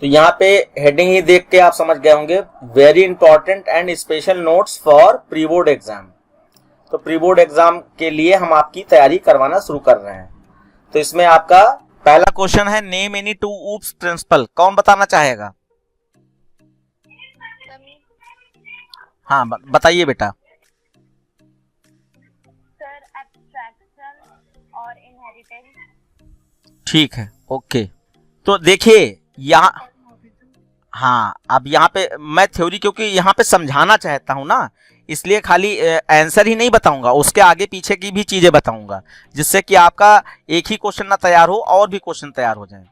तो यहाँ पे हेडिंग ही देख के आप समझ गए होंगे, very important and special notes for pre board exam. तो प्री बोर्ड एग्जाम के लिए हम आपकी तैयारी करवाना शुरू कर रहे हैं। तो इसमें आपका पहला क्वेश्चन है, name any two OOPs principle. कौन बताना चाहेगा? हाँ बताइए बेटा। सर एब्स्ट्रैक्शन और इनहेरिटेंस। ठीक है, ओके। तो देखिए यहाँ, हाँ अब यहाँ पे मैं थ्योरी क्योंकि यहाँ पे समझाना चाहता हूँ ना, इसलिए खाली आंसर ही नहीं बताऊंगा, उसके आगे पीछे की भी चीजें बताऊंगा, जिससे कि आपका एक ही क्वेश्चन ना तैयार हो और भी क्वेश्चन तैयार हो जाए।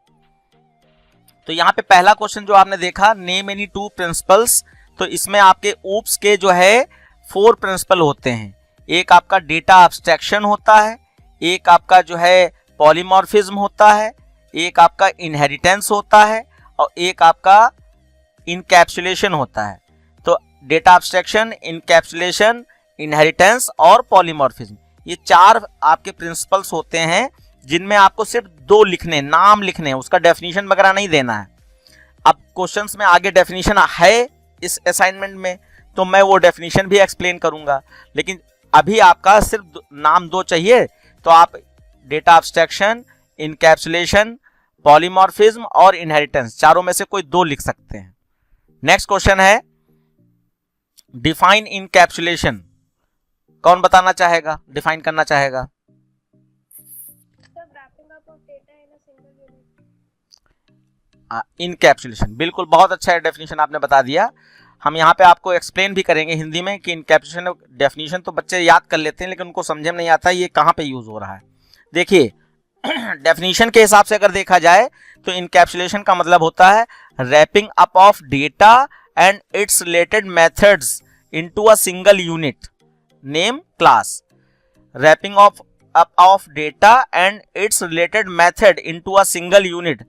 तो यहाँ पे पहला क्वेश्चन जो आपने देखा, नेम एनी टू प्रिंसिपल्स, तो इसमें आपके ऊप्स के जो है 4 प्रिंसिपल होते हैं। एक आपका डेटा एब्स्ट्रैक्शन होता है, एक आपका जो है पॉलीमॉर्फिज्म होता है, एक आपका इनहेरिटेंस होता है और एक आपका इनकैप्सुलेशन होता है। तो डेटा एब्स्ट्रैक्शन, इनकैप्सुलेशन, इनहेरिटेंस और पॉलीमॉर्फिज्म, ये 4 आपके प्रिंसिपल्स होते हैं, जिनमें आपको सिर्फ 2 लिखने, नाम लिखने, उसका डेफिनेशन वगैरह नहीं देना है। अब क्वेश्चंस में आगे डेफिनेशन है इस असाइनमेंट में, तो मैं वो डेफिनेशन भी एक्सप्लेन करूंगा, लेकिन अभी आपका सिर्फ नाम 2 चाहिए। तो आप डेटा एब्स्ट्रैक्शन, इनकैप्सुलेशन, पॉलीमॉर्फिज्म और इनहेरिटेंस, चारों में से कोई 2 लिख सकते हैं। नेक्स्ट क्वेश्चन है, डिफाइन इनकैप्सुलेशन। कौन बताना चाहेगा, डिफाइन करना चाहेगा? इनकैप्सुलेशन, बिल्कुल बहुत अच्छा डेफिनेशन आपने बता दिया। हम यहाँ पे आपको एक्सप्लेन भी करेंगे हिंदी में कि इनकैप्सुलेशन डेफिनेशन तो बच्चे याद कर लेते हैं, लेकिन उनको समझे में नहीं आता ये कहाँ पे यूज हो रहा है। देखिए डेफिनेशन के हिसाब से अगर देखा जाए तो इनकैप्सुलेशन का मतलब होता है wrapping up of data and its related methods into a single unit name class. Wrapping up of data and its related method into a single unit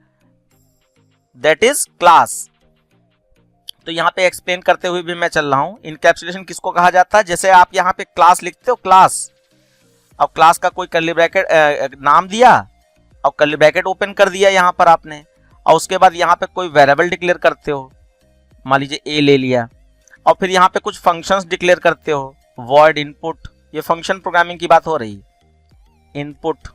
that is class. तो यहाँ पे एक्सप्लेन करते हुए भी मैं चल रहा हूं, इनकैप्सुलेशन किसको कहा जाता है। जैसे आप यहाँ पे क्लास लिखते हो, क्लास, अब क्लास का कोई कर्ली ब्रैकेट नाम दिया और कर्ली ब्रैकेट ओपन कर दिया यहाँ पर आपने, और उसके बाद यहाँ पे कोई वेरिएबल डिक्लेयर करते हो, मान लीजिए ए ले लिया, और फिर यहाँ पे कुछ फंक्शंस डिक्लेयर करते हो, वॉइड इनपुट, ये फंक्शन प्रोग्रामिंग की बात हो रही, इनपुट,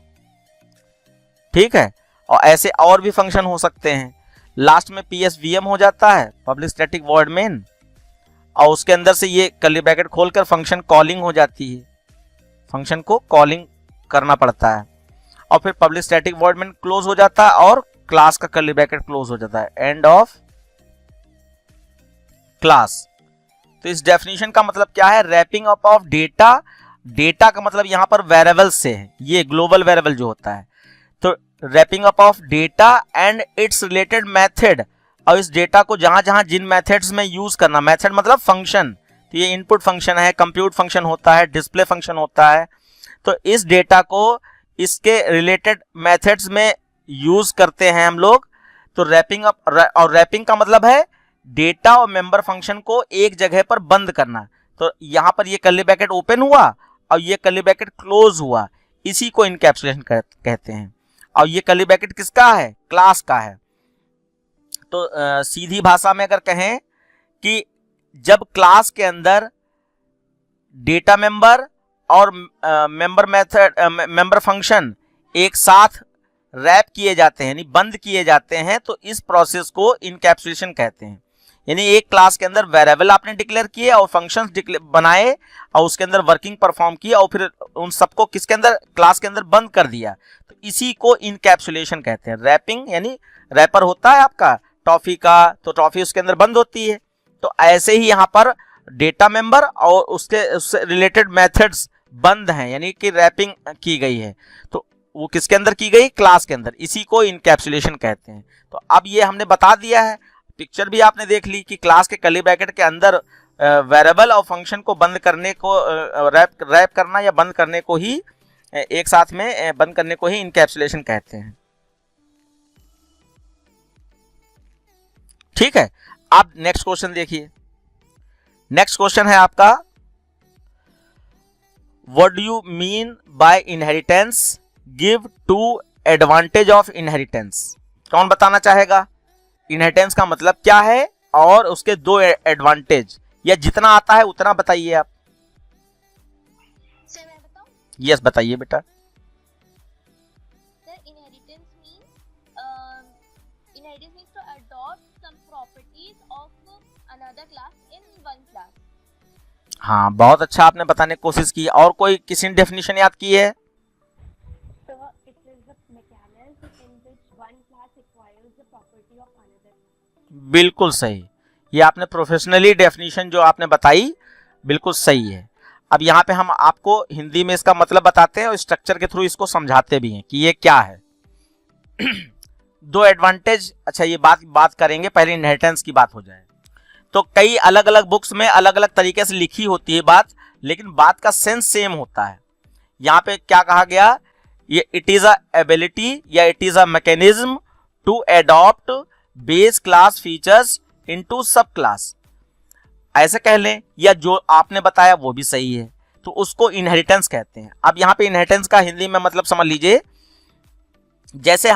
ठीक है। और ऐसे और भी फंक्शन हो सकते हैं। लास्ट में PSVM हो जाता है, पब्लिक स्टैटिक वॉइड मेन, और उसके अंदर से ये कर्ली ब्रैकेट खोलकर फंक्शन कॉलिंग हो जाती है, फंक्शन को कॉलिंग करना पड़ता है, और फिर public static void main close हो जाता है और क्लास का कर्ली ब्रैकेट क्लोज हो जाता है, एंड ऑफ क्लास। तो इस डेफिनेशन का मतलब क्या है, wrapping up of data, data का मतलब यहां पर वेरिएबल से है, ये ग्लोबल वेरिएबल जो होता है। तो wrapping up of data and its related method, और इस डेटा को जहां जहां जिन मेथड्स में यूज करना, मेथड मतलब फंक्शन, तो ये इनपुट फंक्शन है, कंप्यूट फंक्शन होता है, डिस्प्ले फंक्शन होता है। तो इस डेटा को इसके रिलेटेड मेथड्स में यूज करते हैं हम लोग। तो रैपिंग अप, और रैपिंग का मतलब है डेटा और मेंबर फंक्शन को एक जगह पर बंद करना। तो यहां पर ये कर्ली ब्रैकेट ओपन हुआ और ये कर्ली ब्रैकेट क्लोज हुआ, इसी को इनकैप्सुलेशन कहते हैं। और ये कर्ली ब्रैकेट किसका है, क्लास का है। तो सीधी भाषा में अगर कहें कि जब क्लास के अंदर डेटा मेंबर और मेंबर मेथड, मेंबर फंक्शन एक साथ रैप किए जाते हैं, यानी बंद किए जाते हैं, तो इस प्रोसेस को इनकैप्सुलेशन कहते हैं। यानी एक क्लास के अंदर वेरिएबल आपने डिक्लेयर किए और फंक्शंस बनाए और उसके अंदर वर्किंग परफॉर्म किया और फिर उन सबको किसके अंदर, क्लास के अंदर बंद कर दिया, तो इसी को इनकैप्सुलेशन कहते हैं। रैपिंग यानी रैपर होता है आपका टॉफी का, तो टॉफी उसके अंदर बंद होती है। तो ऐसे ही यहाँ पर डेटा मेंबर और उससे रिलेटेड मेथड्स बंद हैं, यानी कि रैपिंग की गई है, तो वो किसके अंदर की गई, क्लास के अंदर, इसी को इनकैप्सुलेशन कहते हैं। तो अब ये हमने बता दिया है, पिक्चर भी आपने देख ली कि क्लास के कर्ली ब्रैकेट के अंदर वेरिएबल और फंक्शन को बंद करने को, रैप करना या बंद करने को ही, एक साथ में बंद करने को ही इनकैप्सुलेशन कहते हैं। ठीक है, अब नेक्स्ट क्वेश्चन देखिए। नेक्स्ट क्वेश्चन है आपका, what do you mean by inheritance, give two advantage of inheritance. कौन बताना चाहेगा? इनहेरिटेंस का मतलब क्या है और उसके दो एडवांटेज, या जितना आता है उतना बताइए आप। सर मैं बताऊं? यस बताइए बेटा। Sir inheritance means to adopt some properties of another class in one class. हाँ बहुत अच्छा आपने बताने की कोशिश की। और कोई किसी ने डेफिनेशन याद की है? So it is a mechanism in which one class acquires the property of another. बिल्कुल सही, ये आपने प्रोफेशनली डेफिनेशन जो आपने बताई बिल्कुल सही है। अब यहाँ पे हम आपको हिंदी में इसका मतलब बताते हैं और स्ट्रक्चर के थ्रू इसको समझाते भी हैं कि ये क्या है। दो एडवांटेज, अच्छा ये बात करेंगे, पहले इनहेरिटेंस की बात हो जाए। तो कई अलग अलग बुक्स में अलग अलग तरीके से लिखी होती है बात, लेकिन बात का सेंस सेम होता है। यहाँ पे क्या कहा गया, ये इट इज अ एबिलिटी या it is a mechanism to adopt base class features into sub class, ऐसे कह लें, या जो आपने बताया वो भी सही है, तो उसको इनहेरिटेंस कहते हैं। अब यहाँ पे इनहेरिटेंस का हिंदी में मतलब समझ लीजिए, जैसे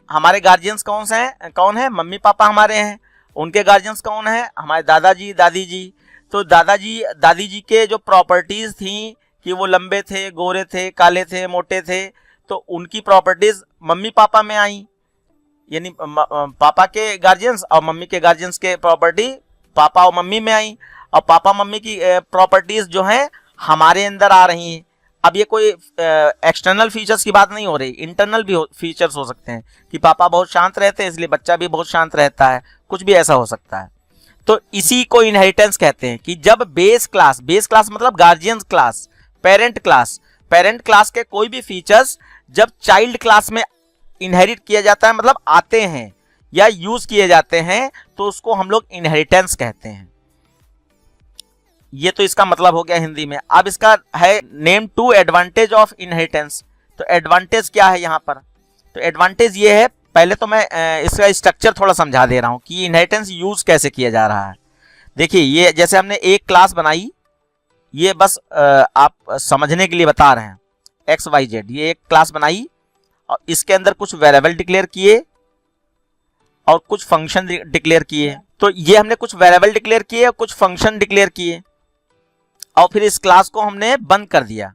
हमारे गार्जियंस कौन है, मम्मी पापा हमारे हैं, उनके गार्जियंस कौन है, हमारे दादाजी दादी जी। तो दादाजी दादी जी के जो प्रॉपर्टीज थी कि वो लंबे थे, गोरे थे, काले थे, मोटे थे, तो उनकी प्रॉपर्टीज मम्मी पापा में आई, यानी पापा के गार्जियंस और मम्मी के गार्जियंस के प्रॉपर्टी पापा और मम्मी में आई, और पापा मम्मी की प्रॉपर्टीज जो हैं हमारे अंदर आ रही हैं। अब ये कोई एक्सटर्नल फीचर्स की बात नहीं हो रही, इंटरनल भी फीचर्स हो सकते हैं कि पापा बहुत शांत रहते हैं इसलिए बच्चा भी बहुत शांत रहता है, कुछ भी ऐसा हो सकता है। तो इसी को इनहेरिटेंस कहते हैं कि जब बेस क्लास मतलब गार्जियंस क्लास, पेरेंट क्लास के कोई भी फीचर्स जब चाइल्ड क्लास में इनहेरिट किया जाता है, मतलब आते हैं या यूज किए जाते हैं, तो उसको हम लोग इनहेरिटेंस कहते हैं। ये तो इसका मतलब हो गया हिंदी में। अब इसका है name two advantage of inheritance. तो एडवांटेज क्या है यहाँ पर? तो एडवांटेज ये है, पहले तो मैं इसका स्ट्रक्चर थोड़ा समझा दे रहा हूँ कि इनहेरिटेंस यूज कैसे किया जा रहा है। देखिए ये जैसे हमने एक क्लास बनाई, ये बस आप समझने के लिए बता रहे हैं, XYZ ये एक क्लास बनाई और इसके अंदर कुछ वेरिएबल डिक्लेयर किए और कुछ फंक्शन डिक्लेयर किए। तो ये हमने कुछ वेरिएबल डिक्लेयर किए और कुछ फंक्शन डिक्लेयर किए और फिर इस क्लास को हमने बंद कर दिया।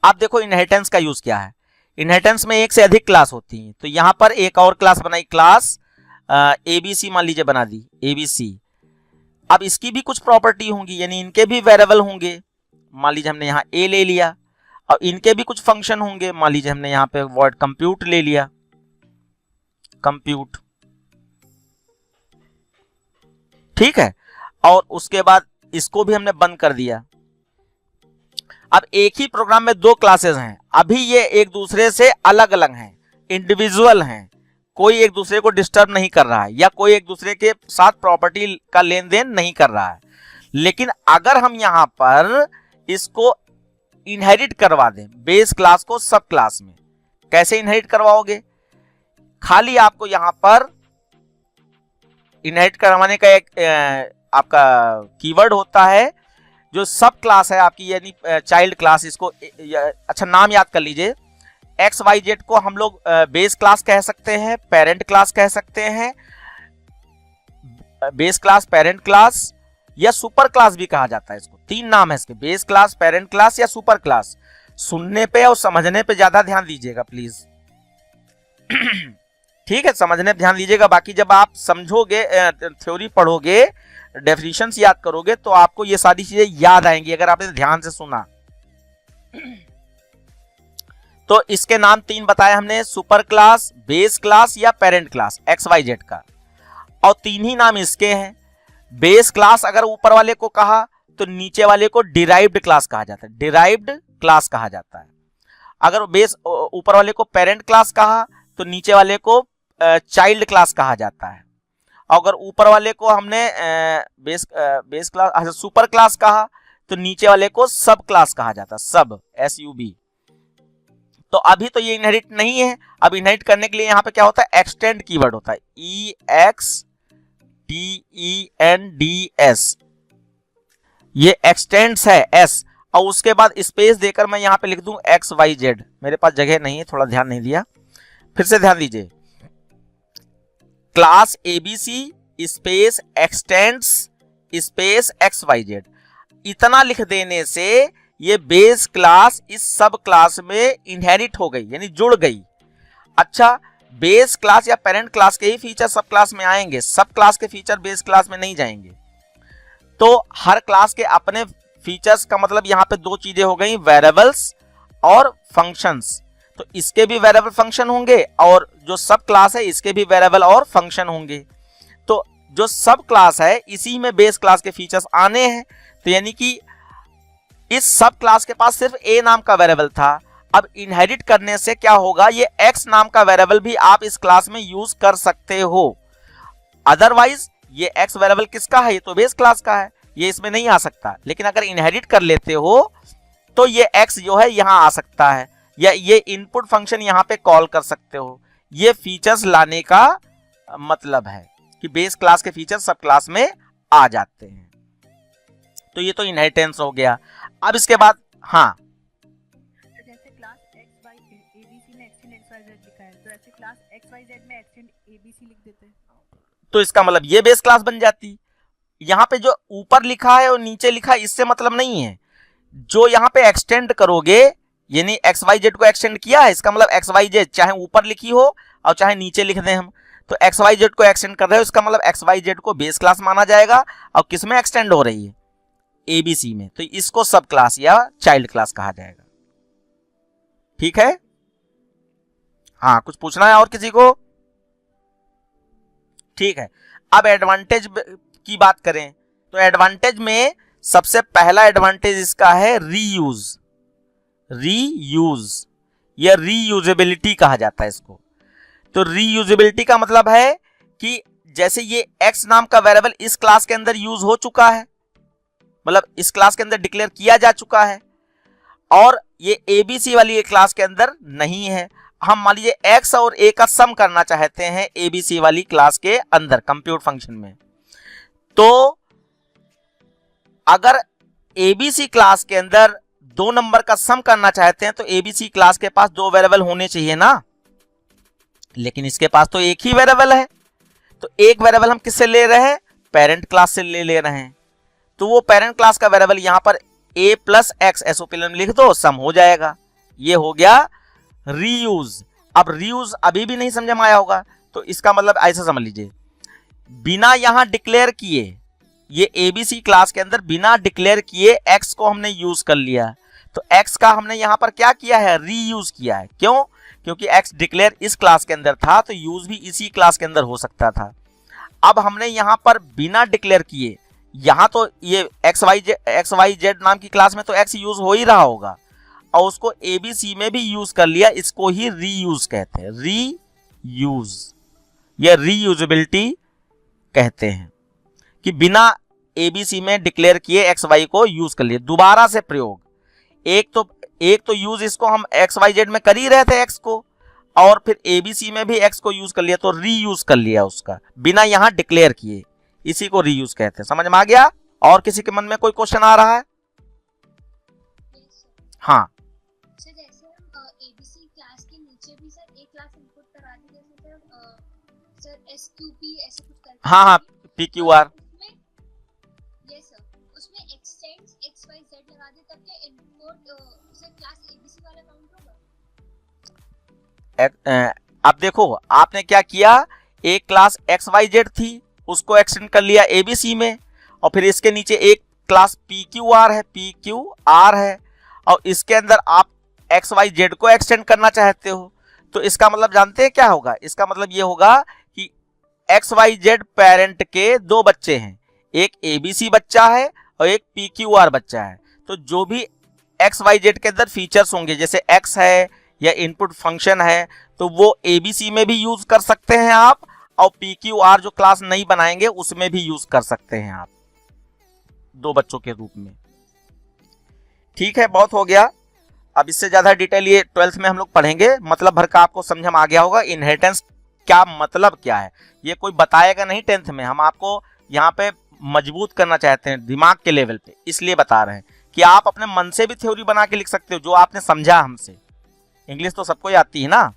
अब देखो इनहेरिटेंस का यूज क्या है। इनहेरिटेंस में एक से अधिक क्लास होती हैं, तो यहां पर एक और क्लास बनाई, क्लास ABC मान लीजिए बना दी, ABC। अब इसकी भी कुछ प्रॉपर्टी होंगी, यानी इनके भी वेरिएबल होंगे। मान लीजिए हमने यहाँ A ले लिया और इनके भी कुछ फंक्शन होंगे। मान लीजिए हमने यहाँ पे वर्ड कंप्यूट ले लिया, कंप्यूट, ठीक है। और उसके बाद इसको भी हमने बंद कर दिया। अब एक ही प्रोग्राम में दो क्लासेस हैं, अभी ये एक दूसरे से अलग अलग हैं, इंडिविजुअल हैं, कोई एक दूसरे को डिस्टर्ब नहीं कर रहा है या कोई एक दूसरे के साथ प्रॉपर्टी का लेन देन नहीं कर रहा है। लेकिन अगर हम यहां पर इसको इनहेरिट करवा दें बेस क्लास को सब क्लास में, कैसे इनहेरिट करवाओगे? खाली आपको यहां पर इनहेरिट करवाने का एक आपका कीवर्ड होता है जो सब क्लास है आपकी, यानी चाइल्ड क्लास। इसको अच्छा नाम याद कर लीजिए, XYZ को हम लोग बेस क्लास कह सकते हैं, पेरेंट क्लास कह सकते हैं, बेस क्लास, पेरेंट क्लास या सुपर क्लास भी कहा जाता है। इसको तीन नाम है इसके, बेस क्लास, पेरेंट क्लास या सुपर क्लास। सुनने पे और समझने पे ज्यादा ध्यान दीजिएगा प्लीज, ठीक है, समझने पे ध्यान दीजिएगा। बाकी जब आप समझोगे, थ्योरी पढ़ोगे, डेफिनेशंस याद करोगे, तो आपको ये सारी चीजें याद आएंगी अगर आपने ध्यान से सुना। तो इसके नाम तीन बताए हमने, सुपर क्लास, बेस क्लास या पेरेंट क्लास XYZ का, और तीन ही नाम इसके हैं। बेस क्लास अगर ऊपर वाले को कहा तो नीचे वाले को डिराइव्ड क्लास कहा जाता है, डिराइव्ड क्लास कहा जाता है। अगर बेस ऊपर वाले को पेरेंट क्लास कहा तो नीचे वाले को चाइल्ड क्लास कहा जाता है। अगर ऊपर वाले को हमने बेस क्लास, अच्छा सुपर क्लास कहा तो नीचे वाले को सब क्लास कहा जाता है, सब, SUB। तो अभी तो ये इनहेरिट नहीं है। अब इनहेरिट करने के लिए यहाँ पे क्या होता है, एक्सटेंड कीवर्ड होता है, EXTENDS, ये एक्सटेंड्स है S, और उसके बाद स्पेस देकर मैं यहाँ पे लिख दूं XYZ। मेरे पास जगह नहीं है, थोड़ा ध्यान नहीं दिया, फिर से ध्यान दीजिए। Class ABC space x tends space XYZ, इतना लिख देने से ये बेस क्लास इस सब क्लास में इनहेरिट हो गई, यानी जुड़ गई। अच्छा, बेस क्लास या पेरेंट क्लास के ही फीचर सब क्लास में आएंगे, सब क्लास के फीचर बेस क्लास में नहीं जाएंगे। तो हर क्लास के अपने फीचर्स का मतलब यहाँ पे दो चीजें हो गई, वेरिएबल्स और फंक्शंस। तो इसके भी वेरिएबल फंक्शन होंगे और जो सब क्लास है इसके भी वेरिएबल और फंक्शन होंगे। तो जो सब क्लास है इसी में बेस क्लास के फीचर्स आने हैं। तो यानी कि इस सब क्लास के पास सिर्फ a नाम का वेरिएबल था। अब इनहेरिट करने से क्या होगा, ये x नाम का वेरिएबल भी आप इस क्लास में यूज कर सकते हो। अदरवाइज ये x वेरिएबल किसका है, ये तो बेस क्लास का है, ये इसमें नहीं आ सकता। लेकिन अगर इनहेरिट कर लेते हो तो ये x जो है यहां आ सकता है, या ये इनपुट फंक्शन यहां पे कॉल कर सकते हो। ये फीचर्स लाने का मतलब है कि बेस क्लास के फीचर्स सब क्लास में आ जाते हैं। तो ये तो इनहेरिटेंस हो गया। अब इसके बाद हाँ, जैसे क्लास एक्स वाई एबीसी में एक्सटेंड एक्स वाई जेड लिखा है, तो ऐसे क्लास एक्स वाई जेड में एक्सटेंड एबीसी लिख देते हैं, तो इसका मतलब ये बेस क्लास बन जाती। यहाँ पे जो ऊपर लिखा है और नीचे लिखा है इससे मतलब नहीं है। जो यहाँ पे एक्सटेंड करोगे, यानी एक्स वाई जेड को एक्सटेंड किया है, इसका मतलब एक्स वाई जेड चाहे ऊपर लिखी हो और चाहे नीचे लिख दें हम, तो एक्स वाई जेड को एक्सटेंड कर रहे हो, इसका मतलब एक्स वाई जेड को बेस क्लास माना जाएगा। और किस में एक्सटेंड हो रही है, एबीसी में, तो इसको सब क्लास या चाइल्ड क्लास कहा जाएगा। ठीक है, हाँ कुछ पूछना है और किसी को? ठीक है, अब एडवांटेज की बात करें तो एडवांटेज में सबसे पहला एडवांटेज इसका है रीयूज। रीयूज या रीयूजेबिलिटी कहा जाता है इसको। तो रीयूजेबिलिटी का मतलब है कि जैसे ये x नाम का वेरिएबल इस क्लास के अंदर यूज हो चुका है, मतलब इस क्लास के अंदर डिक्लेयर किया जा चुका है, और ये एबीसी वाली ये क्लास के अंदर नहीं है। हम मान लीजिए x और a का सम करना चाहते हैं एबीसी वाली क्लास के अंदर कंप्यूट फंक्शन में, तो अगर एबीसी क्लास के अंदर 2 नंबर का सम करना चाहते हैं तो एबीसी क्लास के पास 2 वेरिएबल होने चाहिए ना, लेकिन इसके पास तो एक ही वेरिएबल है। तो एक वेरिएबल हम किससे ले रहे हैं, पेरेंट क्लास से ले रहे हैं। तो वो पेरेंट क्लास का वेरिएबल यहां पर a प्लस एक्स एसओपीएल में लिख दो, सम हो जाएगा। ये हो गया रीयूज। अब रीयूज अभी भी नहीं समझ में आया होगा, तो इसका मतलब ऐसा समझ लीजिए, बिना यहां डिक्लेयर किए, ये एबीसी क्लास के अंदर बिना डिक्लेयर किए x को हमने यूज कर लिया, तो x का हमने यहां पर क्या किया है, रीयूज किया है। क्यों? क्योंकि x डिक्लेयर इस क्लास के अंदर था, तो यूज भी इसी क्लास के अंदर हो सकता था। अब हमने यहां पर बिना डिक्लेयर किए, यहां तो ये एक्स वाई जेड नाम की क्लास में तो x यूज हो ही रहा होगा, और उसको एबीसी में भी यूज कर लिया, इसको ही रीयूज कहते हैं। रीयूज या रीयूजेबिलिटी कहते हैं कि बिना एबीसी में डिक्लेयर किए एक्स वाई को यूज कर लिए, दोबारा से प्रयोग। एक तो यूज इसको हम एक्स वाई जेड में कर ही रहे थे x को, और फिर एबीसी में भी x को यूज कर लिया, तो रीयूज कर लिया उसका बिना यहां डिक्लेयर किए, इसी को रीयूज कहते हैं। समझ में आ गया? और किसी के मन में कोई क्वेश्चन आ रहा है? हाँ सर, जैसे हम एबीसी क्लास के नीचे भी सर एक क्लास इनपुट करा दी, जैसे सर एसक्यूपी ऐसे कुछ करके, हाँ पीक्यूआर, यस सर, उसमें एक्सटेंड्स XYZ लगा दे, तब क्या इनपुट सर क्लास एबीसी वाला काउंट होगा? अब देखो आपने क्या किया, एक क्लास XYZ थी, उसको एक्सटेंड कर लिया एबीसी में, और फिर इसके नीचे एक क्लास PQR है, और इसके अंदर आप XYZ को एक्सटेंड करना चाहते हो। तो इसका मतलब जानते हैं क्या होगा? इसका मतलब ये होगा कि XYZ पेरेंट के 2 बच्चे हैं, एक एबीसी बच्चा है और एक PQR बच्चा है। तो जो भी XYZ के अंदर फीचर्स होंगे, जैसे x है या इनपुट फंक्शन है, तो वो एबीसी में भी यूज कर सकते हैं आप, और PQR जो क्लास नहीं बनाएंगे उसमें भी यूज कर सकते हैं आप, 2 बच्चों के रूप में। ठीक है, बहुत हो गया। अब इससे ज्यादा डिटेल ये 12th में हम लोग पढ़ेंगे, मतलब भर का आपको समझ में आ गया होगा इनहेरिटेंस क्या मतलब क्या है। ये कोई बताएगा नहीं 10th में, हम आपको यहाँ पे मजबूत करना चाहते हैं दिमाग के लेवल पे, इसलिए बता रहे हैं कि आप अपने मन से भी थ्योरी बना के लिख सकते हो जो आपने समझा हमसे। इंग्लिश तो सबको ही आती है ना।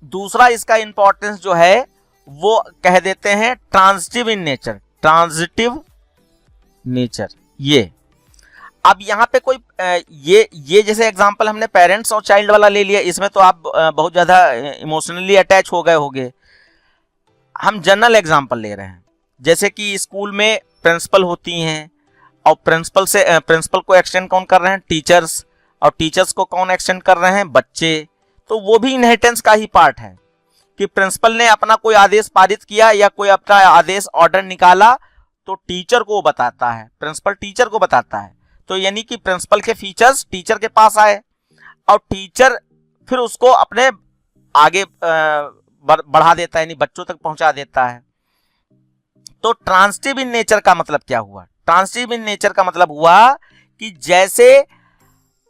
दूसरा इसका इंपॉर्टेंस जो है वो कह देते हैं transitive in nature, transitive nature. ये अब यहाँ पे कोई ये जैसे एग्जांपल हमने पेरेंट्स और चाइल्ड वाला ले लिया, इसमें तो आप बहुत ज्यादा इमोशनली अटैच हो गए होंगे। हम जनरल एग्जांपल ले रहे हैं, जैसे कि स्कूल में प्रिंसिपल होती हैं और प्रिंसिपल को एक्सटेंड कौन कर रहे हैं, टीचर्स, और टीचर्स को कौन एक्सटेंड कर रहे हैं, बच्चे। तो वो भी इनहेरिटेंस का ही पार्ट है कि प्रिंसिपल ने अपना कोई आदेश पारित किया या कोई अपना आदेश ऑर्डर निकाला तो टीचर को बताता है, प्रिंसिपल टीचर को बताता है। तो यानी कि प्रिंसिपल के फीचर्स टीचर के पास आए और टीचर फिर उसको अपने आगे बढ़ा देता है, यानी बच्चों तक पहुंचा देता है। तो ट्रांजिटिव इन नेचर का मतलब क्या हुआ? ट्रांजिटिव इन नेचर का मतलब हुआ कि जैसे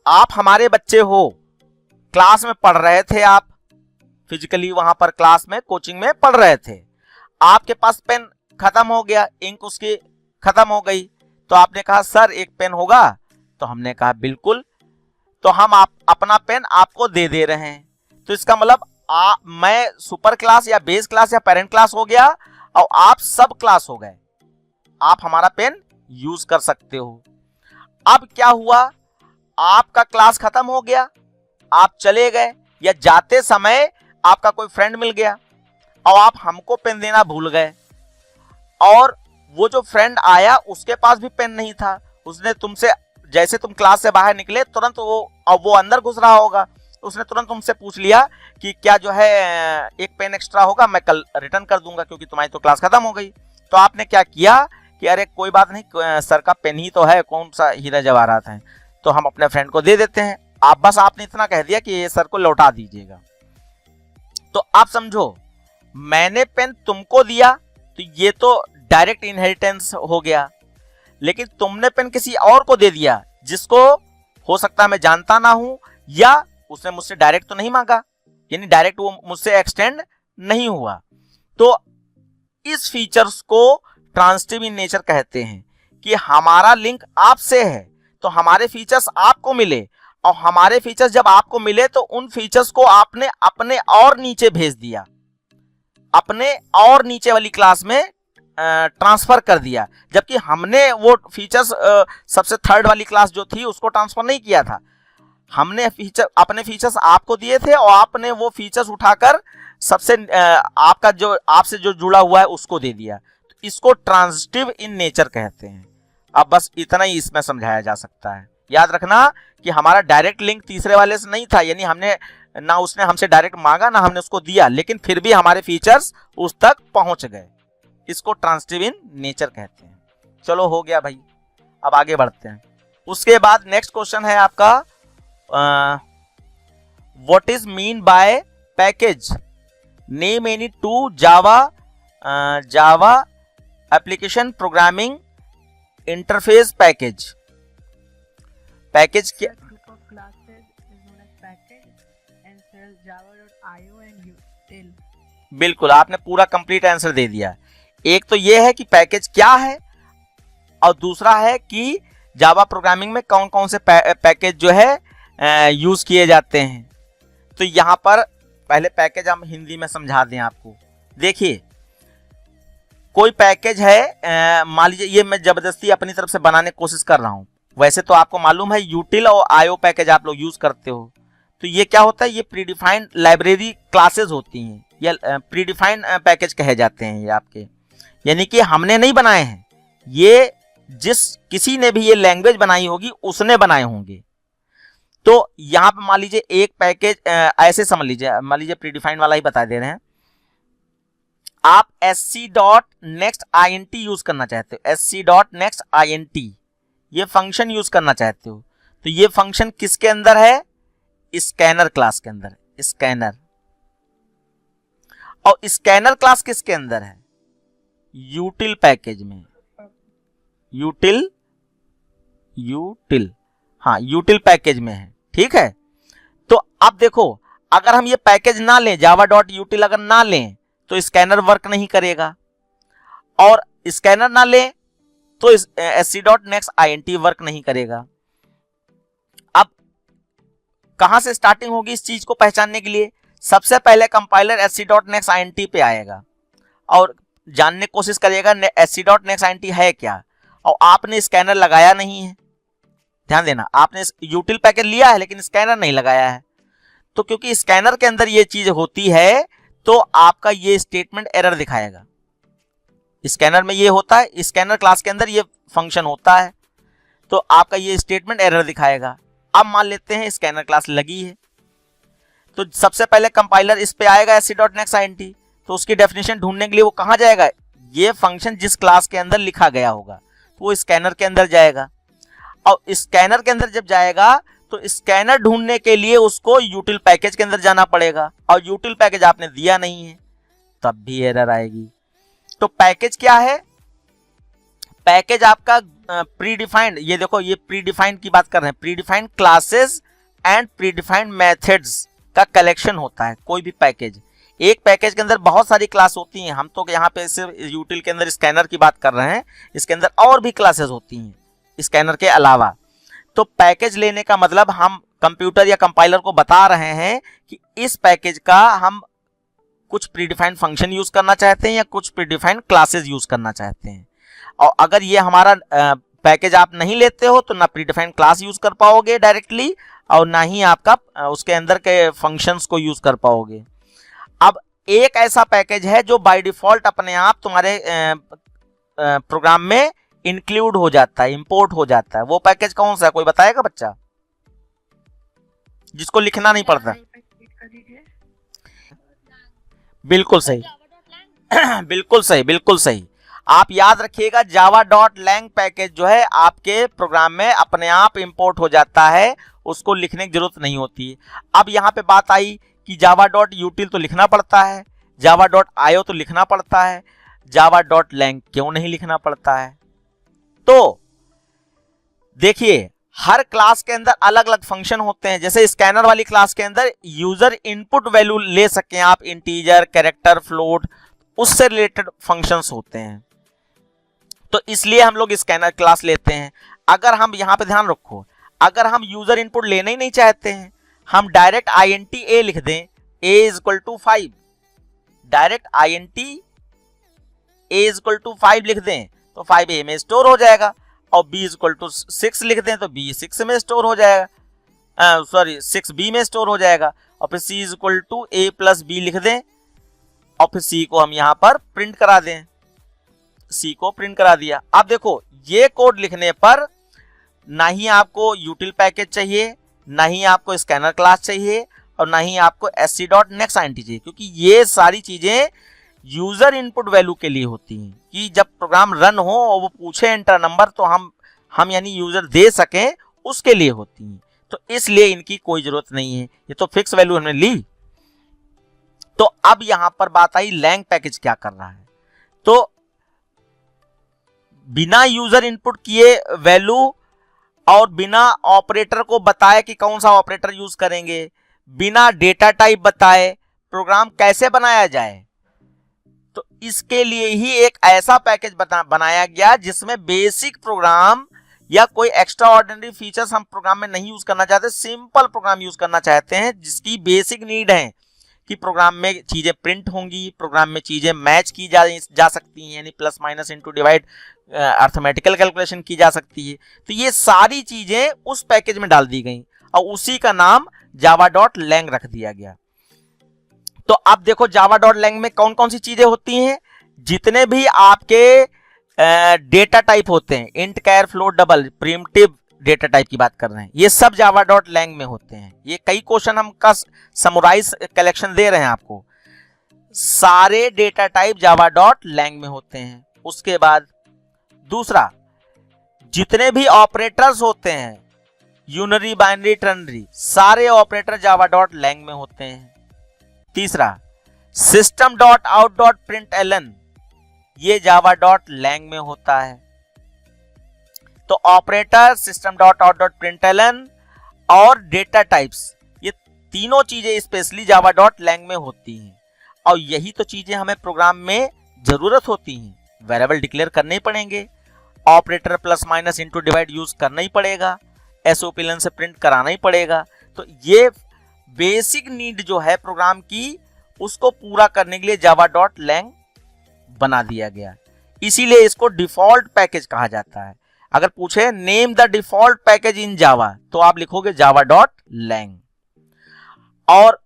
आप हमारे बच्चे हो, क्लास में पढ़ रहे थे, आप फिजिकली वहां पर क्लास में कोचिंग में पढ़ रहे थे, आपके पास पेन खत्म हो गया, इंक उसकी खत्म हो गई, तो आपने कहा सर एक पेन होगा, तो हमने कहा बिल्कुल, तो हम अपना पेन आपको दे दे रहे हैं। तो इसका मतलब मैं सुपर क्लास या बेस क्लास या पेरेंट क्लास हो गया और आप सब क्लास हो गए, आप हमारा पेन यूज कर सकते हो। अब क्या हुआ, आपका क्लास खत्म हो गया, आप चले गए या जाते समय आपका कोई फ्रेंड मिल गया और आप हमको पेन देना भूल गए, और वो जो फ्रेंड आया उसके पास भी पेन नहीं था, उसने तुमसे जैसे तुम क्लास से बाहर निकले तुरंत वो अंदर घुस रहा होगा, उसने तुरंत तुमसे पूछ लिया कि क्या जो है एक पेन एक्स्ट्रा होगा, मैं कल रिटर्न कर दूंगा क्योंकि तुम्हारी तो क्लास खत्म हो गई। तो आपने क्या किया कि अरे कोई बात नहीं, सर का पेन ही तो है, कौन सा हीरा जवाहरात है, तो हम अपने फ्रेंड को दे देते हैं। आपने इतना कह दिया कि ये सर को लौटा दीजिएगा। तो आप समझो, मैंने पेन तुमको दिया तो ये तो डायरेक्ट इनहेरिटेंस हो गया, लेकिन तुमने पेन किसी और को दे दिया जिसको हो सकता है मैं जानता ना हूं, या उसने मुझसे डायरेक्ट तो नहीं मांगा, यानी डायरेक्ट वो मुझसे एक्सटेंड नहीं हुआ। तो इस फीचर्स को ट्रांजिटिव इन नेचर कहते हैं कि हमारा लिंक आपसे है तो हमारे फीचर्स आपको मिले, और हमारे फीचर्स जब आपको मिले तो उन फीचर्स को आपने अपने और नीचे भेज दिया, अपने और नीचे वाली क्लास में ट्रांसफर कर दिया, जबकि हमने वो फीचर्स सबसे थर्ड वाली क्लास जो थी उसको ट्रांसफर नहीं किया था। हमने अपने फीचर्स आपको दिए थे और आपने वो फीचर्स उठाकर सबसे आपसे जो जुड़ा हुआ है उसको दे दिया। तो इसको ट्रांजिटिव इन नेचर कहते हैं। अब बस इतना ही इसमें समझाया जा सकता है। याद रखना कि हमारा डायरेक्ट लिंक तीसरे वाले से नहीं था, यानी हमने ना उसने हमसे डायरेक्ट मांगा ना हमने उसको दिया, लेकिन फिर भी हमारे फीचर्स उस तक पहुंच गए। इसको ट्रांजिटिव इन नेचर कहते हैं। चलो हो गया भाई, अब आगे बढ़ते हैं। उसके बाद नेक्स्ट क्वेश्चन है आपका, what is mean by package, name any two Java application programming interface package. Package क्या? group of classes is known as package and shell java.io and util। बिल्कुल, आपने पूरा कंप्लीट आंसर दे दिया। एक तो ये है कि पैकेज क्या है, और दूसरा है कि जावा प्रोग्रामिंग में कौन कौन से पैकेज जो है यूज किए जाते हैं। तो यहाँ पर पहले पैकेज हम हिंदी में समझा दें आपको। देखिए, कोई पैकेज है, मान लीजिए ये मैं जबरदस्ती अपनी तरफ से बनाने की कोशिश कर रहा हूँ, वैसे तो आपको मालूम है यूटिल और आईओ पैकेज आप लोग यूज करते हो। तो ये क्या होता है, ये प्रीडिफाइंड लाइब्रेरी क्लासेस होती हैं, या प्रीडिफाइंड पैकेज कहे जाते हैं ये आपके, यानी कि हमने नहीं बनाए हैं, ये जिस किसी ने भी ये लैंग्वेज बनाई होगी उसने बनाए होंगे। तो यहाँ पे मान लीजिए एक पैकेज ऐसे समझ लीजिए, मान लीजिए प्रीडिफाइंड वाला ही बता दे रहे हैं, आप sc.nextint यूज करना चाहते हो, sc.nextint ये फंक्शन यूज करना चाहते हो। तो ये फंक्शन किसके अंदर है, स्कैनर क्लास के अंदर, स्कैनर। और स्कैनर क्लास किसके अंदर है, यूटिल पैकेज में, यूटिल हाँ यूटिल पैकेज में है। ठीक है, तो अब देखो, अगर हम ये पैकेज ना लें, java.util अगर ना लें तो स्कैनर वर्क नहीं करेगा, और स्कैनर ना लें तो sc.nextint वर्क नहीं करेगा। अब कहां से स्टार्टिंग होगी इस चीज को पहचानने के लिए, सबसे पहले कंपाइलर sc.nextint पे आएगा, और जानने की कोशिश करिएगा sc.nextInt है क्या, और आपने स्कैनर लगाया नहीं है। ध्यान देना, आपने यूटिल पैकेज लिया है लेकिन स्कैनर नहीं लगाया है, तो क्योंकि स्कैनर के अंदर ये चीज होती है तो आपका ये स्टेटमेंट एरर दिखाएगा। स्कैनर में ये होता है, स्कैनर क्लास के अंदर ये फंक्शन होता है, तो आपका ये स्टेटमेंट एरर दिखाएगा। अब मान लेते हैं स्कैनर क्लास लगी है, तो सबसे पहले कंपाइलर इस पे आएगा sc.nextInt, तो उसकी डेफिनेशन ढूंढने के लिए वो कहां जाएगा, ये फंक्शन जिस क्लास के अंदर लिखा गया होगा तो वो स्कैनर के अंदर जाएगा, और स्कैनर के अंदर जब जाएगा तो स्कैनर ढूंढने के लिए उसको यूटिल पैकेज के अंदर जाना पड़ेगा, और यूटिल पैकेज आपने दिया नहीं है तब भी एरर आएगी। तो पैकेज क्या है, पैकेज आपका प्रीडिफाइंड, ये देखो ये प्रीडिफाइंड की बात कर रहे हैं, predefined classes and predefined methods का कलेक्शन होता है कोई भी पैकेज। एक पैकेज के अंदर बहुत सारी क्लास होती हैं, हम तो यहाँ पे सिर्फ यूटिल के अंदर स्कैनर की बात कर रहे हैं, इसके अंदर और भी क्लासेस होती हैं स्कैनर के अलावा। तो पैकेज लेने का मतलब हम कंप्यूटर या कंपाइलर को बता रहे हैं कि इस पैकेज का हम कुछ प्रीडिफाइंड फंक्शन यूज करना चाहते हैं या कुछ प्रीडिफाइंड क्लासेस यूज करना चाहते हैं, और अगर ये हमारा पैकेज आप नहीं लेते हो तो ना प्रीडिफाइंड क्लास यूज कर पाओगे डायरेक्टली, और ना ही आपका उसके अंदर के फंक्शंस को यूज कर पाओगे। अब एक ऐसा पैकेज है जो बाय डिफॉल्ट अपने आप तुम्हारे प्रोग्राम में इंक्लूड हो जाता है, इंपोर्ट हो जाता है। वो पैकेज कौन सा है, कोई बताएगा बच्चा, जिसको लिखना नहीं पड़ता? बिल्कुल सही बिल्कुल सही, बिल्कुल सही। आप याद रखिएगा java.lang पैकेज जो है आपके प्रोग्राम में अपने आप इंपोर्ट हो जाता है, उसको लिखने की जरूरत नहीं होती है। अब यहाँ पे बात आई कि java.util तो लिखना पड़ता है, java.io तो लिखना पड़ता है, java.lang क्यों नहीं लिखना पड़ता है? तो देखिए हर क्लास के अंदर अलग अलग फंक्शन होते हैं। जैसे स्कैनर वाली क्लास के अंदर यूजर इनपुट वैल्यू ले सकें आप, इंटीजर, कैरेक्टर, फ्लोट, उससे रिलेटेड फंक्शंस होते हैं, तो इसलिए हम लोग स्कैनर क्लास लेते हैं। अगर हम यहाँ पे ध्यान रखो, अगर हम यूजर इनपुट लेना ही नहीं चाहते हैं, हम डायरेक्ट int a लिख दें, a is equal to 5, direct int a is equal to 5 लिख दें तो 5a में स्टोर हो जाएगा, और b इज इक्वल टू 6 लिख दें तो b 6 में स्टोर हो जाएगा, 6b में स्टोर हो जाएगा, और फिर c is equal to a plus b लिख दें, और फिर c को हम यहाँ पर प्रिंट करा दें, c को प्रिंट करा दिया। अब देखो ये कोड लिखने पर ना ही आपको यूटिल पैकेज चाहिए, ना ही आपको स्कैनर क्लास चाहिए, और ना ही आपको sc.nextInt चाहिए, क्योंकि ये सारी चीजें यूजर इनपुट वैल्यू के लिए होती हैं कि जब प्रोग्राम रन हो और वो पूछे एंटर नंबर तो हम यानी यूजर दे सकें, उसके लिए होती हैं। तो इसलिए इनकी कोई जरूरत नहीं है, ये तो फिक्स वैल्यू हमने ली। तो अब यहां पर बात आई लैंग पैकेज क्या कर रहा है। तो बिना यूजर इनपुट किए वैल्यू और बिना ऑपरेटर को बताए कि कौन सा ऑपरेटर यूज करेंगे, बिना डेटा टाइप बताए प्रोग्राम कैसे बनाया जाए, तो इसके लिए ही एक ऐसा पैकेज बनाया गया जिसमें बेसिक प्रोग्राम या कोई एक्स्ट्रा ऑर्डिनरी फीचर्स हम प्रोग्राम में नहीं यूज करना चाहते, सिंपल प्रोग्राम यूज करना चाहते हैं जिसकी बेसिक नीड है कि प्रोग्राम में चीजें प्रिंट होंगी, प्रोग्राम में चीजें मैच की जा सकती हैं, यानी plus minus into divide arithmetical calculation की जा सकती है। तो ये सारी चीजें उस पैकेज में डाल दी गई और उसी का नाम java.lang रख दिया गया। तो अब देखो java.lang में कौन कौन सी चीजें होती हैं, जितने भी आपके डेटा टाइप होते हैं, int, char, float, double, primitive data type की बात कर रहे हैं, ये सब java.lang में होते हैं। ये कई क्वेश्चन हम का समराइज कलेक्शन दे रहे हैं आपको, सारे डेटा टाइप java.lang में होते हैं। उसके बाद दूसरा, जितने भी ऑपरेटर्स होते हैं, यूनरी, बाइनरी, टर्नरी, सारे ऑपरेटर java.lang में होते हैं। तीसरा, system.out.println, ये java.lang में होता है। तो ऑपरेटर, system.out.println और डेटा टाइप्स, ये तीनों चीजें स्पेशली java.lang में होती हैं, और यही तो चीजें हमें प्रोग्राम में जरूरत होती हैं। वेरिएबल डिक्लेयर करने ही पड़ेंगे, operator plus minus into divide use करना ही पड़ेगा, एसओपीएलएन से प्रिंट कराना ही पड़ेगा। तो ये बेसिक नीड जो है प्रोग्राम की, उसको पूरा करने के लिए java.lang बना दिया गया, इसीलिए इसको डिफॉल्ट पैकेज कहा जाता है। अगर पूछे name the default package in Java, तो आप लिखोगे java.lang। और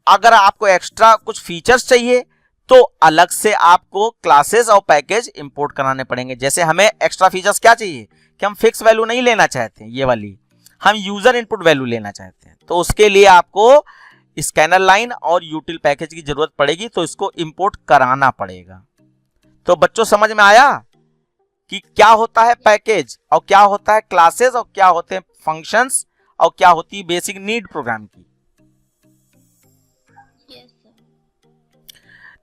अगर आपको एक्स्ट्रा कुछ फीचर्स चाहिए तो अलग से आपको क्लासेस और पैकेज इंपोर्ट कराने पड़ेंगे। जैसे हमें एक्स्ट्रा फीचर्स क्या चाहिए कि हम फिक्स वैल्यू नहीं लेना चाहते हैं, ये वाली हम यूजर इनपुट वैल्यू लेना चाहते हैं, तो उसके लिए आपको स्कैनर लाइन और यूटिल पैकेज की जरूरत पड़ेगी, तो इसको इंपोर्ट कराना पड़ेगा। तो बच्चों समझ में आया कि क्या होता है पैकेज और क्या होता है क्लासेस और क्या होते हैं फंक्शंस और क्या होती है बेसिक नीड प्रोग्राम की। Yes sir.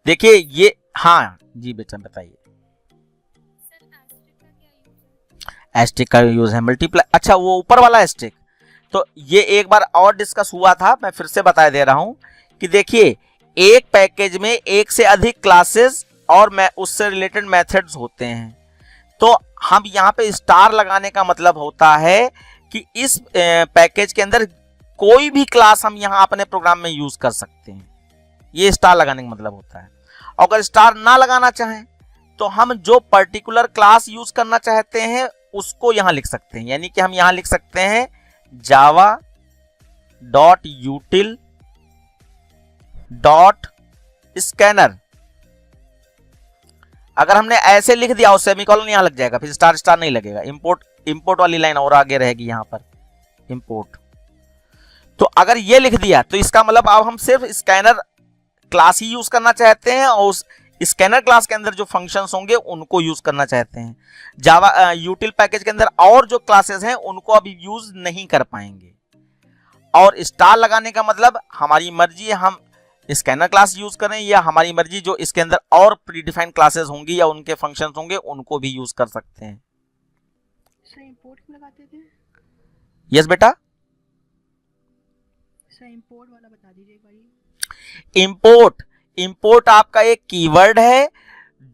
देखिए ये, हाँ जी बेटा बताइए। एस्टिक का यूज है मल्टीप्लाई, अच्छा वो ऊपर वाला एस्टिक, तो ये एक बार और डिस्कस हुआ था, मैं फिर से बता दे रहा हूं कि देखिए एक पैकेज में एक से अधिक क्लासेस और मैं उससे रिलेटेड मेथड्स होते हैं। तो हम यहाँ पे स्टार लगाने का मतलब होता है कि इस पैकेज के अंदर कोई भी क्लास हम यहाँ अपने प्रोग्राम में यूज कर सकते हैं, ये स्टार लगाने का मतलब होता है। और अगर स्टार ना लगाना चाहें तो हम जो पर्टिकुलर क्लास यूज करना चाहते हैं उसको यहाँ लिख सकते हैं, यानी कि हम यहाँ लिख सकते हैं java.util.scanner। अगर हमने ऐसे लिख दिया और सेमीकोलन यहाँ लग जाएगा, फिर स्टार स्टार नहीं लगेगा, इंपोर्ट वाली लाइन और आगे रहेगी यहाँ पर इंपोर्ट। तो अगर ये लिख दिया तो इसका मतलब अब हम सिर्फ स्कैनर क्लास ही यूज करना चाहते हैं और उस स्कैनर क्लास के अंदर जो फंक्शंस होंगे उनको यूज करना चाहते हैं। जावा यूटिल पैकेज के अंदर और जो क्लासेस हैं उनको अभी यूज नहीं कर पाएंगे। और स्टार लगाने का मतलब हमारी मर्जी है, हम स्कैनर क्लास यूज करें या हमारी मर्जी जो इसके अंदर और प्रीडिफाइंड क्लासेस होंगी या उनके फंक्शंस होंगे उनको भी यूज कर सकते हैं। सर इंपोर्ट क्यों लगाते थे? यस बेटा, सर इंपोर्ट वाला बता दीजिए एक बार। इंपोर्ट आपका एक कीवर्ड है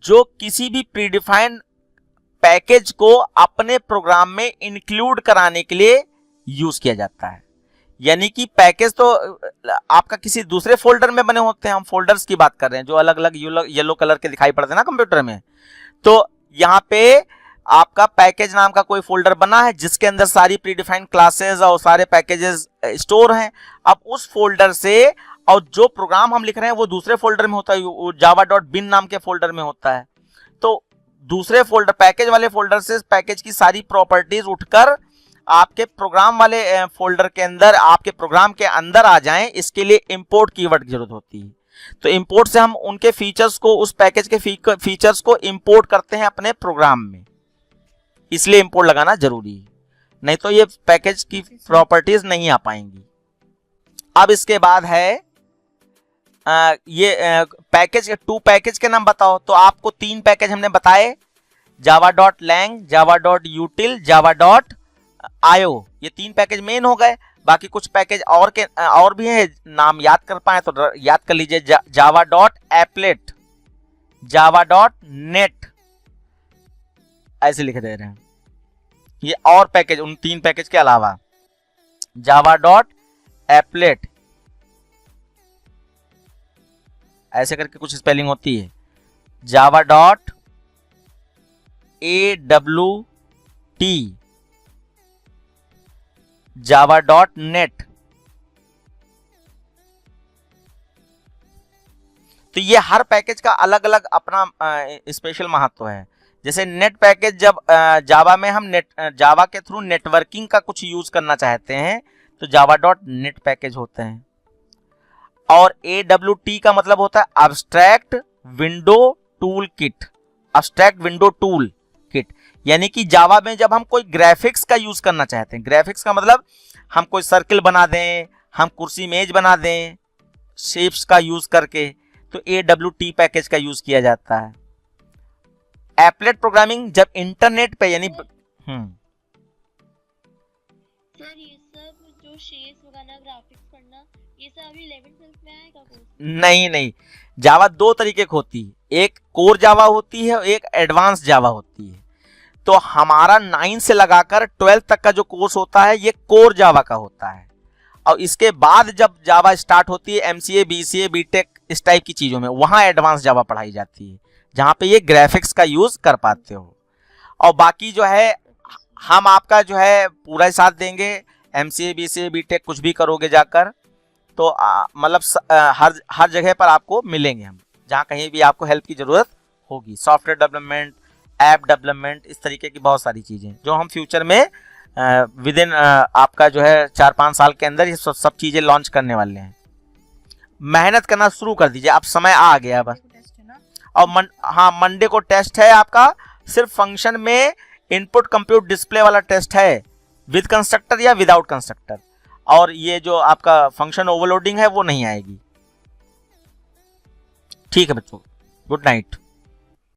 जो किसी भी प्रीडिफाइंड पैकेज को अपने प्रोग्राम में इंक्लूड कराने के लिए यूज किया जाता है। यानी कि पैकेज तो आपका किसी दूसरे फोल्डर में बने होते हैं, हम फोल्डर्स की बात कर रहे हैं जो अलग अलग येलो कलर के दिखाई पड़ते हैं ना कंप्यूटर में। तो यहाँ पे आपका पैकेज नाम का कोई फोल्डर बना है जिसके अंदर सारी प्रीडिफाइंड क्लासेस और सारे पैकेजेस स्टोर हैं। अब उस फोल्डर से और जो प्रोग्राम हम लिख रहे हैं वो दूसरे फोल्डर में होता है, वो java.bin नाम के फोल्डर में होता है। तो दूसरे फोल्डर पैकेज वाले फोल्डर से पैकेज की सारी प्रॉपर्टीज उठकर आपके प्रोग्राम वाले फोल्डर के अंदर, आपके प्रोग्राम के अंदर आ जाएं, इसके लिए इंपोर्ट कीवर्ड की जरूरत होती है। तो इंपोर्ट से हम उनके फीचर्स को, उस पैकेज के फीचर्स को इंपोर्ट करते हैं अपने प्रोग्राम में, इसलिए इंपोर्ट लगाना जरूरी है, नहीं तो ये पैकेज की प्रॉपर्टीज नहीं आ पाएंगी। अब इसके बाद है पैकेज, 2 पैकेज के नाम बताओ। तो आपको 3 पैकेज हमने बताए, java.lang, java.util, java.io, ये 3 पैकेज मेन हो गए। बाकी कुछ पैकेज और भी हैं, नाम याद कर पाए तो याद कर लीजिए, java.applet, java.net, ऐसे लिख दे रहे हैं। ये और पैकेज उन 3 पैकेज के अलावा java.applet, ऐसे करके कुछ स्पेलिंग होती है, java.awt, java.net। तो ये हर पैकेज का अलग अलग अपना स्पेशल महत्व है। जैसे नेट पैकेज, जब जावा में हम जावा के थ्रू नेटवर्किंग का कुछ यूज करना चाहते हैं तो java.net पैकेज होते हैं। और AWT का मतलब होता है abstract window tool kit, abstract window tool kit, यानी कि जावा में जब हम कोई ग्राफिक्स का यूज करना चाहते हैं, ग्राफिक्स का मतलब हम कोई सर्किल बना दें, हम कुर्सी मेज बना दें शेप्स का यूज करके, तो AWT पैकेज का यूज किया जाता है। एप्लेट प्रोग्रामिंग जब इंटरनेट पे, यानी सर ये सब जो शेप्स वगैरह ग्राफिक्स पढ़ना ये सब अभी 11th में आएगा कोर्स? नहीं, जावा 2 तरीके की होती है, एक कोर जावा होती है, एक एडवांस जावा होती है। तो हमारा 9 से लगाकर 12 तक का जो कोर्स होता है ये कोर जावा का होता है, और इसके बाद जब जावा स्टार्ट होती है MCA, BCA, BTech इस टाइप की चीजों में, वहां एडवांस जावा पढ़ाई जाती है। जहाँ पे ये ग्राफिक्स का यूज कर पाते हो। और बाकी जो है हम आपका जो है पूरा ही साथ देंगे, MCA BCA BTech कुछ भी करोगे जाकर तो मतलब हर जगह पर आपको मिलेंगे हम, जहाँ कहीं भी आपको हेल्प की जरूरत होगी। सॉफ्टवेयर डेवलपमेंट, ऐप डेवलपमेंट, इस तरीके की बहुत सारी चीज़ें जो हम फ्यूचर में विद इन आपका जो है 4-5 साल के अंदर ये सब चीज़ें लॉन्च करने वाले हैं। मेहनत करना शुरू कर दीजिए, अब समय आ गया बस। टेस्ट है ना? और हाँ मंडे को टेस्ट है आपका, सिर्फ फंक्शन में इनपुट कंप्यूट डिस्प्ले वाला टेस्ट है, विद कंस्ट्रक्टर या विदाउट कंस्ट्रक्टर। और ये जो आपका फंक्शन ओवरलोडिंग है वो नहीं आएगी। ठीक है बच्चों, गुड नाइट।